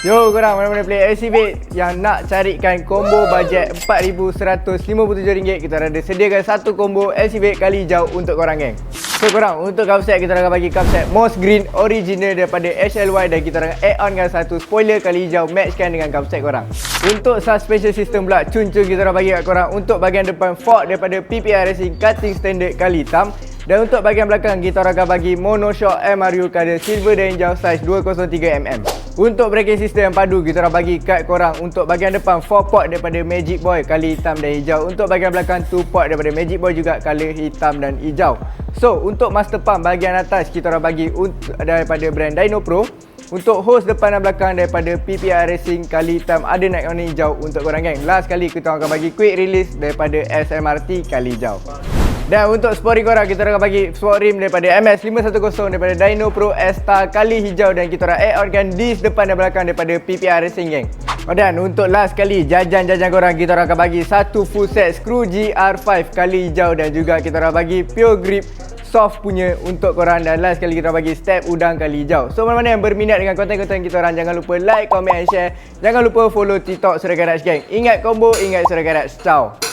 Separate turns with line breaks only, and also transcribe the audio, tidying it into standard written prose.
Yo korang mana-mana play LCB yang nak carikan combo bajet RM4,157, kita ada sediakan satu combo LCB kali hijau untuk korang geng. So korang, untuk cup set kita akan bagi cup set Moss Green original daripada HLY dan kita akan add on kan satu spoiler kali hijau matchkan dengan cup set korang. Untuk suspension system pula, cun-cun kita dah bagi kat korang. Untuk bahagian depan fork daripada PPR Racing cutting standard kali hitam. Dan untuk bahagian belakang kita akan bagi monoshock MRU color silver dan hijau size 203mm. Untuk braking system yang padu kita dah bagi kat korang. Untuk bahagian depan 4 port daripada Magic Boy kali hitam dan hijau. Untuk bahagian belakang 2 port daripada Magic Boy juga color hitam dan hijau. So untuk master pump bahagian atas kita dah bagi daripada brand Dyno Pro. Untuk hose depan dan belakang daripada PPR Racing kali hitam ada naik warna hijau untuk korang geng. Last kali kita akan bagi quick release daripada SMRT kali hijau. Dan untuk sport korang kita akan bagi sport rim daripada MS510 daripada Dyno Pro S-Star kali hijau dan kita akan add onkan disc depan dan belakang daripada PPR Racing geng. Dan untuk last kali jajan-jajan korang kita akan bagi satu full set screw GR5 kali hijau dan juga kita akan bagi pure grip soft punya untuk korang. Dan last kali kita bagi step udang kali hijau. So mana-mana yang berminat dengan konten-konten kita orang, jangan lupa like, comment and share. Jangan lupa follow TikTok Suria Garage geng. Ingat combo, ingat Suria Garage. Ciao.